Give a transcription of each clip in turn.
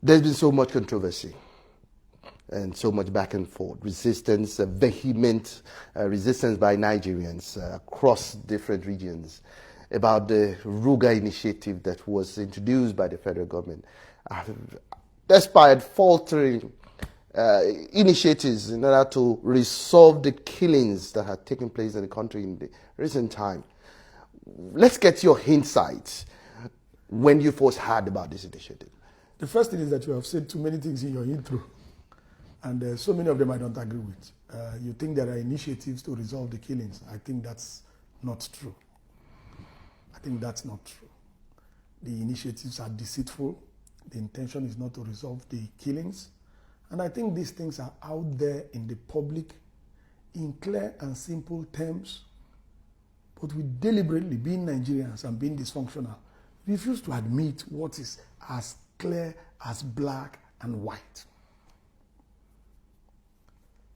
There's been so much controversy and so much back and forth, resistance, vehement resistance by Nigerians across different regions about the Ruga initiative that was introduced by the federal government. Despite faltering initiatives in order to resolve the killings that had taken place in the country in the recent time. Let's get your insights when you first heard about this initiative. The first thing is that you have said too many things in your intro, and so many of them I don't agree with. You think there are initiatives to resolve the killings. I think that's not true. I think that's not true. The initiatives are deceitful. The intention is not to resolve the killings. And I think these things are out there in the public in clear and simple terms, but we deliberately, being Nigerians and being dysfunctional, refuse to admit what is as clear as black and white.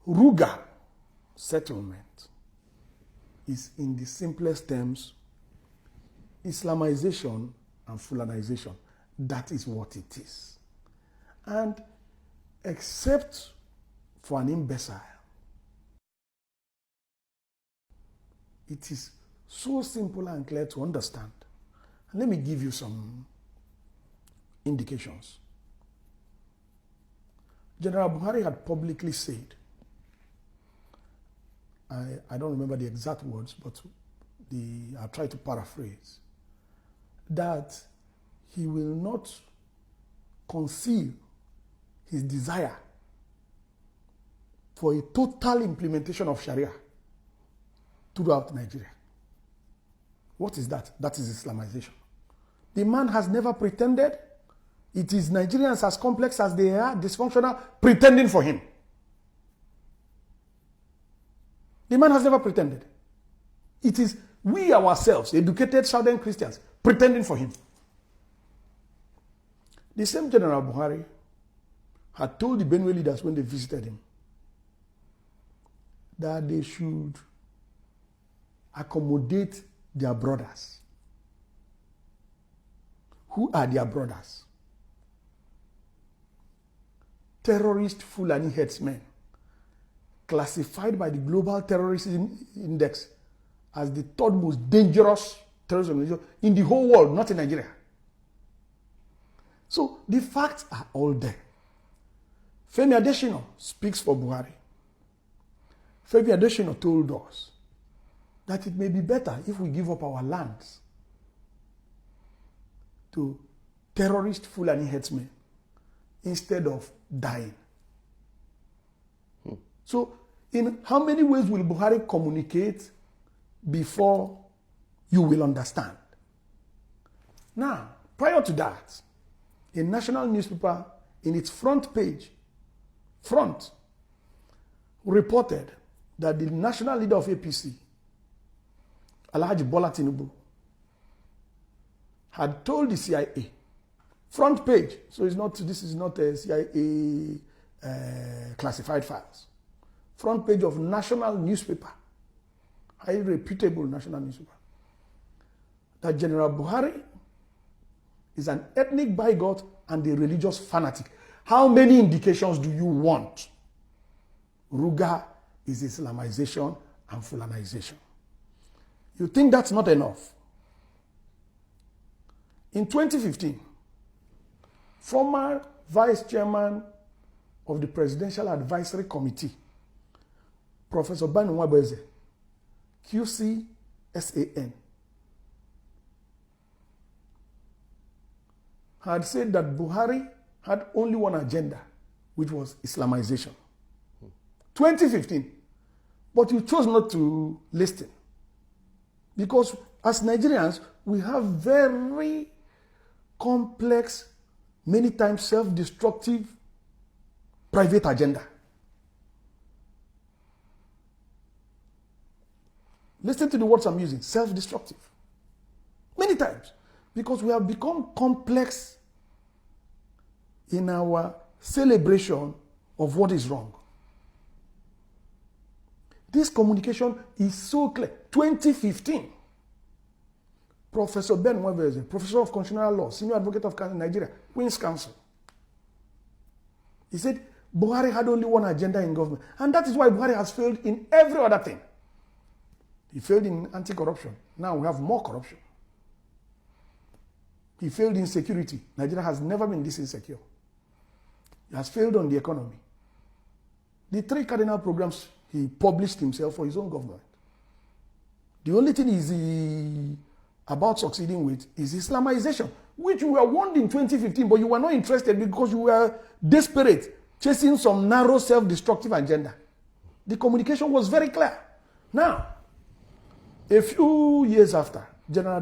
Ruga settlement is, in the simplest terms, Islamization and Fulanization. That is what it is. And except for an imbecile, it is so simple and clear to understand. And let me give you some indications. General Buhari had publicly said, I don't remember the exact words, but I'll try to paraphrase, that he will not conceal his desire for a total implementation of Sharia throughout Nigeria. What is that? That is Islamization. The man has never pretended. It is Nigerians as complex as they are, dysfunctional, pretending for him. The man has never pretended. It is we ourselves, educated Southern Christians, pretending for him. The same General Buhari had told the Benue leaders when they visited him that they should accommodate their brothers. Who are their brothers? Terrorist Fulani headsmen, classified by the Global Terrorism Index as the third most dangerous terrorist organization in the whole world, not in Nigeria. So the facts are all there. Femi Adesina speaks for Buhari. Femi Adesina told us that it may be better if we give up our lands to terrorist Fulani headsmen instead of dying. So in how many ways will Buhari communicate before you will understand? Now, prior to that, a national newspaper in its front page, reported that the national leader of APC, Alhaji Bola Tinubu, had told the CIA, front page, so this is not a CIA classified files, front page of national newspaper, highly reputable national newspaper, that General Buhari is an ethnic bigot and a religious fanatic. How many indications do you want? Ruga is Islamization and Fulanization. You think that's not enough? In 2015, former vice chairman of the Presidential Advisory Committee, Professor Banu Wabeze, QCSAN, had said that Buhari had only one agenda, which was Islamization. 2015. But you chose not to listen. Because as Nigerians, we have very complex, many times self-destructive, private agenda. Listen to the words I'm using, self-destructive. Many times. Because we have become complex in our celebration of what is wrong. This communication is so clear. 2015, Professor Ben Webeze, Professor of Constitutional Law, Senior Advocate of Nigeria, Queen's Counsel, He said Buhari had only one agenda in government. And that is why Buhari has failed in every other thing. He failed in anti-corruption. Now we have more corruption. He failed in security. Nigeria has never been this insecure. He has failed on the economy. The 3 cardinal programs he published himself for his own government. The only thing he's about succeeding with is Islamization, which you were warned in 2015, but you were not interested because you were desperate, chasing some narrow, self-destructive agenda. The communication was very clear. Now, a few years after, General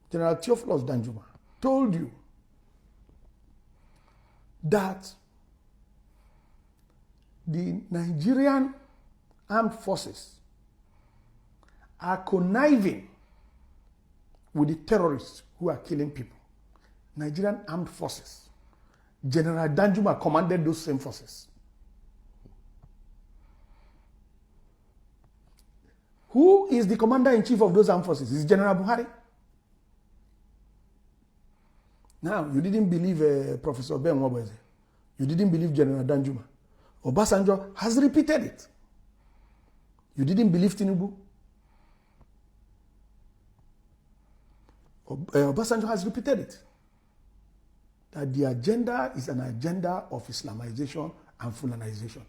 Theophilus Danjuma, told you that the Nigerian armed forces are conniving with the terrorists who are killing people. Nigerian armed forces. General Danjuma commanded those same forces. Who is the commander-in-chief of those armed forces? It's General Buhari. Now, you didn't believe Professor Ben Wabweze. You didn't believe General Danjuma. Obasanjo has repeated it. You didn't believe Tinubu. Obasanjo has repeated it. That the agenda is an agenda of Islamization and Fulanization.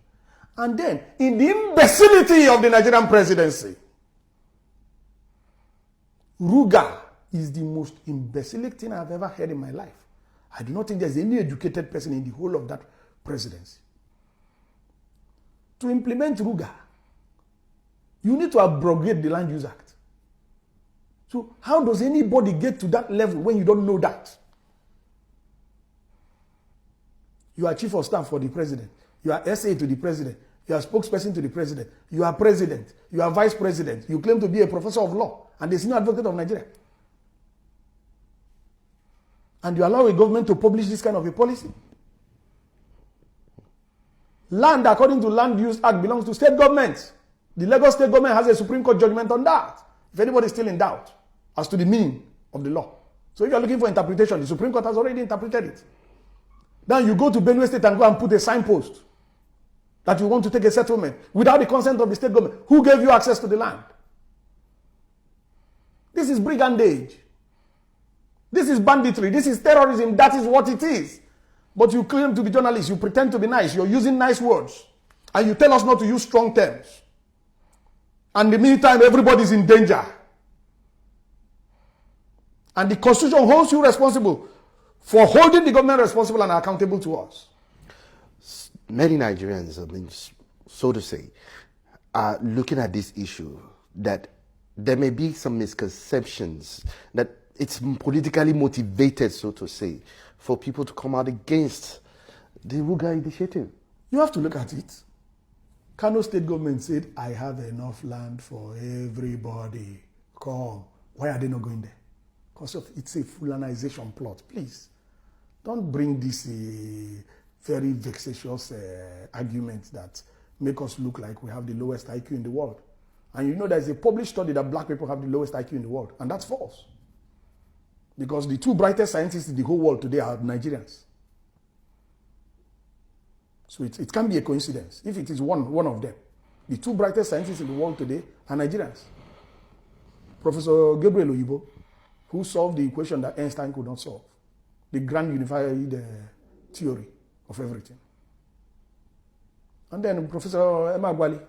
And then, in the imbecility of the Nigerian presidency, Ruga is the most imbecilic thing I've ever heard in my life. I do not think there's any educated person in the whole of that presidency. To implement Ruga, you need to abrogate the Land Use Act. So how does anybody get to that level when you don't know that? You are chief of staff for the president. You are SA to the president. You are spokesperson to the president. You are president. You are vice president. You claim to be a professor of law and the senior advocate of Nigeria. And you allow a government to publish this kind of a policy? Land, according to Land Use Act, belongs to state governments. The Lagos state government has a Supreme Court judgment on that. If anybody is still in doubt as to the meaning of the law. So if you are looking for interpretation, the Supreme Court has already interpreted it. Then you go to Benue State and go and put a signpost that you want to take a settlement without the consent of the state government. Who gave you access to the land? This is brigandage. This is banditry. This is terrorism. That is what it is. But you claim to be journalists. You pretend to be nice. You're using nice words. And you tell us not to use strong terms. And in the meantime, everybody's in danger. And the Constitution holds you responsible for holding the government responsible and accountable to us. Many Nigerians, so to say, are looking at this issue that there may be some misconceptions that it's politically motivated, so to say, for people to come out against the Ruga initiative. You have to look at it. Kano state government said, I have enough land for everybody. Come. Why are they not going there? Because it's a Fulanization plot. Please, don't bring this very vexatious argument that make us look like we have the lowest IQ in the world. And you know there's a published study that black people have the lowest IQ in the world. And that's false. Because the 2 brightest scientists in the whole world today are Nigerians. So it can be a coincidence if it is one of them. The 2 brightest scientists in the world today are Nigerians. Professor Gabriel Oyibo, who solved the equation that Einstein could not solve. The grand unified theory of everything. And then Professor Emma Gwali,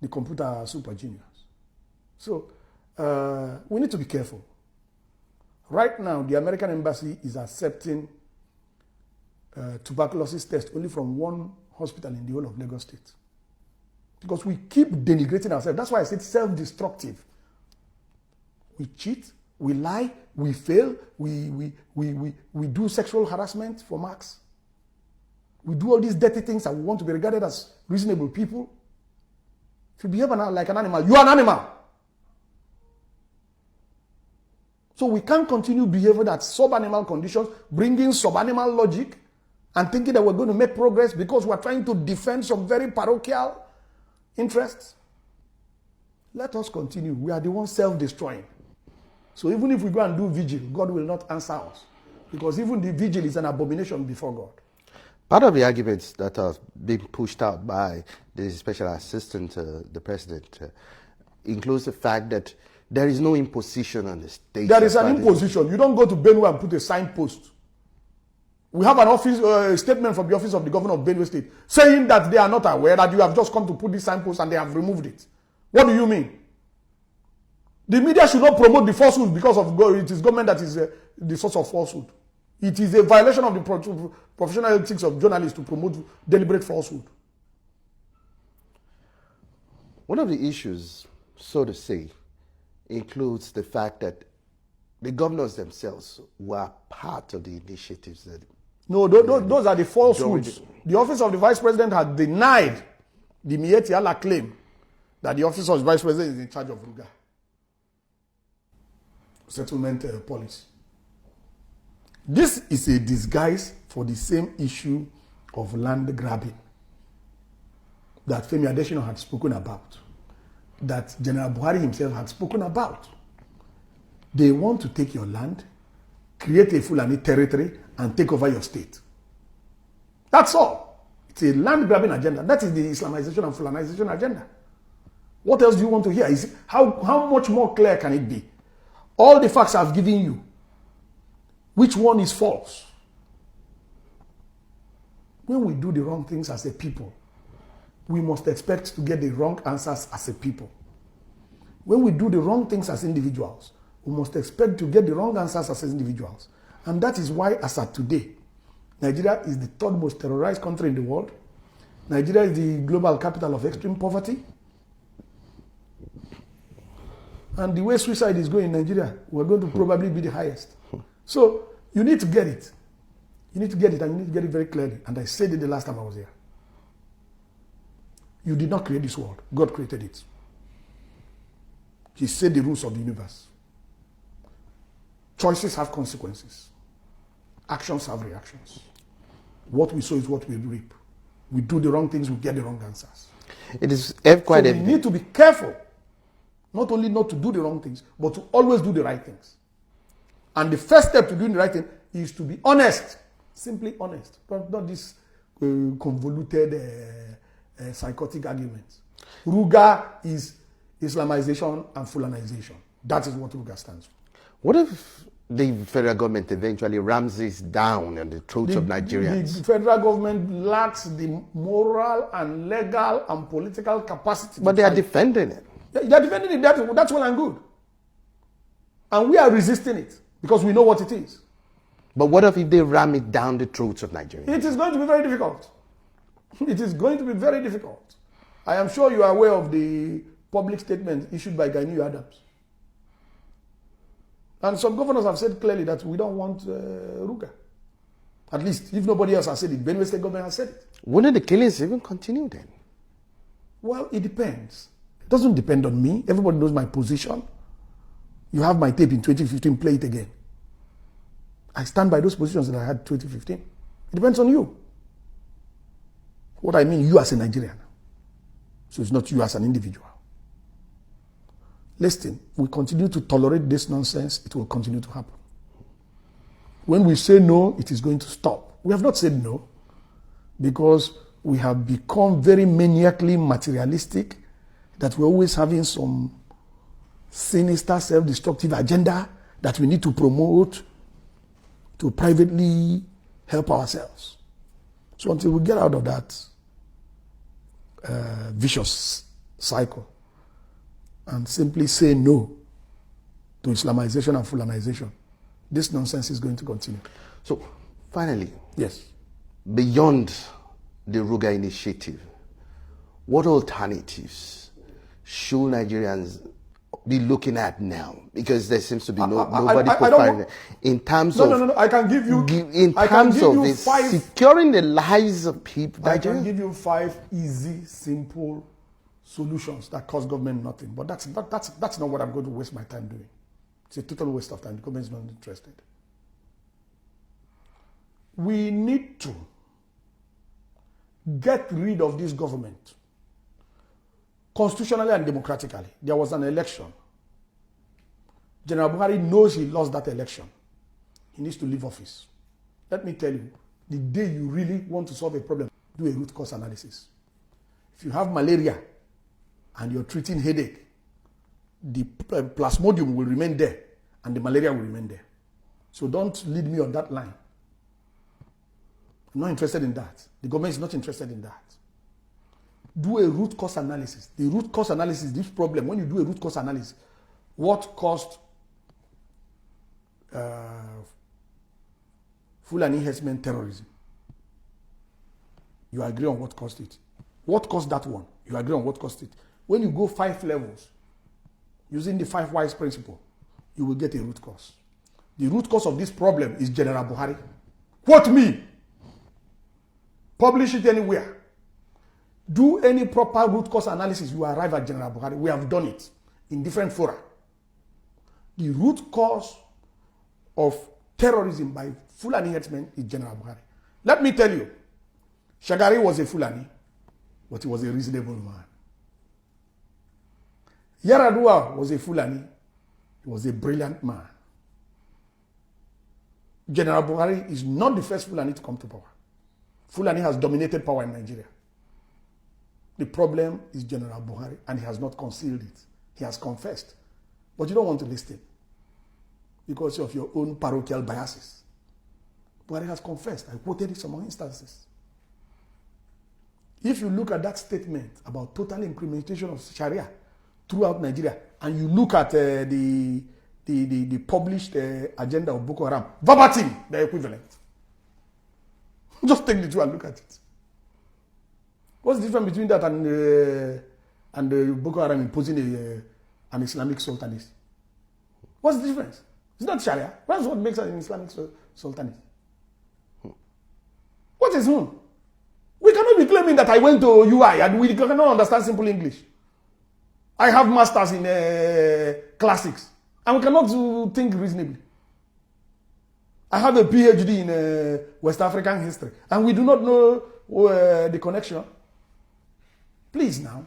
the computer super genius. So we need to be careful. Right now, the American embassy is accepting tuberculosis tests only from one hospital in the whole of Lagos State. Because we keep denigrating ourselves. That's why I said self-destructive. We cheat, we lie, we fail, we do sexual harassment for marks. We do all these dirty things and we want to be regarded as reasonable people. If you behave like an animal, you are an animal. So we can't continue behaving at sub-animal conditions, bringing sub-animal logic, and thinking that we're going to make progress because we're trying to defend some very parochial interests. Let us continue. We are the ones self-destroying. So even if we go and do vigil, God will not answer us. because even the vigil is an abomination before God. Part of the arguments that are being pushed out by the special assistant to the president includes the fact that there is no imposition on the state. There is an imposition. You don't go to Benue and put a signpost. We have an office statement from the office of the governor of Benue State saying that they are not aware that you have just come to put this signpost and they have removed it. What do you mean? The media should not promote the falsehood because of it is government that is the source of falsehood. It is a violation of the professional ethics of journalists to promote deliberate falsehood. One of the issues, so to say, includes the fact that the governors themselves were part of the initiatives that... No, those are the falsehoods. The office of the vice president had denied the Mieti Allah claim that the office of the vice president is in charge of Ruga settlement policy. This is a disguise for the same issue of land grabbing that Femi Adesina had spoken about, that General Buhari himself had spoken about. They want to take your land, create a Fulani territory, and take over your state. That's all. It's a land grabbing agenda. That is the Islamization and Fulanization agenda. What else do you want to hear? How much more clear can it be? All the facts I've given you, which one is false? When we do the wrong things as a people, we must expect to get the wrong answers as a people. When we do the wrong things as individuals, we must expect to get the wrong answers as individuals. And that is why, as of today, Nigeria is the third most terrorized country in the world. Nigeria is the global capital of extreme poverty. And the way suicide is going in Nigeria, we're going to probably be the highest. So you need to get it. You need to get it, and you need to get it very clearly. And I said it the last time I was here. You did not create this world. God created it. He set the rules of the universe. Choices have consequences. Actions have reactions. What we sow is what we reap. We do the wrong things, we get the wrong answers. It is quite so we need to be careful. Not only not to do the wrong things, but to always do the right things. And the first step to doing the right thing is to be honest. Simply honest. Not this convoluted, psychotic arguments. Ruga is Islamization and Fulanization. That is what Ruga stands for. What if the federal government eventually rams this down on the throats of Nigerians? The federal government lacks the moral and legal and political capacity. But they are defending it. They are defending it. That's well and good. And we are resisting it because we know what it is. But what if they ram it down the throats of Nigerians? It is going to be very difficult. It is going to be very difficult. I am sure you are aware of the public statement issued by Gani Adams. And some governors have said clearly that we don't want Ruga. At least, if nobody else has said it, Benue State government has said it. Wouldn't the killings even continue then? Well, it depends. It doesn't depend on me. Everybody knows my position. You have my tape in 2015, play it again. I stand by those positions that I had in 2015. It depends on you. What I mean, you as a Nigerian. So it's not you as an individual. Listen, we continue to tolerate this nonsense, it will continue to happen. When we say no, it is going to stop. We have not said no because we have become very maniacally materialistic, that we're always having some sinister, self-destructive agenda that we need to promote to privately help ourselves. So until we get out of that vicious cycle and simply say no to Islamization and Fulanization, this nonsense is going to continue. So finally, yes, beyond the Ruga initiative, what alternatives should Nigerians be looking at now? Because there seems to be nobody providing in terms of... No. I can give you... In terms of securing the lives of people. I can give you 5 easy, simple solutions that cost government nothing. But that's not what I'm going to waste my time doing. It's a total waste of time. The government is not interested. We need to get rid of this government constitutionally and democratically. There was an election. General Buhari knows he lost that election. he needs to leave office. Let me tell you, the day you really want to solve a problem, do a root cause analysis. If you have malaria and you're treating headache, the plasmodium will remain there and the malaria will remain there. So don't lead me on that line. I'm not interested in that. The government is not interested in that. Do a root cause analysis. The root cause analysis, this problem, when you do a root cause analysis, what caused Fulani herdsmen terrorism? You agree on what caused it. What caused that one? You agree on what caused it. When you go 5 levels, using the 5 whys principle, you will get a root cause. The root cause of this problem is General Buhari. Quote me. Publish it anywhere. Do any proper root cause analysis, you arrive at General Buhari. We have done it in different fora. The root cause of terrorism by Fulani herdsmen is General Buhari. Let me tell you, Shagari was a Fulani, but he was a reasonable man. Yaradua was a Fulani, he was a brilliant man. General Buhari is not the first Fulani to come to power. Fulani has dominated power in Nigeria. The problem is General Buhari, and he has not concealed it. He has confessed. But you don't want to listen because of your own parochial biases. Buhari has confessed. I quoted it some more instances. If you look at that statement about total implementation of Sharia throughout Nigeria, and you look at the published agenda of Boko Haram, verbatim, they're equivalent. Just take the two and look at it. What's the difference between that and Boko Haram imposing an Islamic sultanate? What's the difference? It's not Sharia. That's what makes an Islamic sultanate. What is wrong? We cannot be claiming that I went to UI and we cannot understand simple English. I have masters in classics and we cannot think reasonably. I have a PhD in West African history and we do not know the connection. Please now,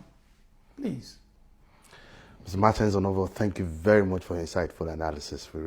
please. Mr. Martins Onovo, thank you very much for your insightful analysis.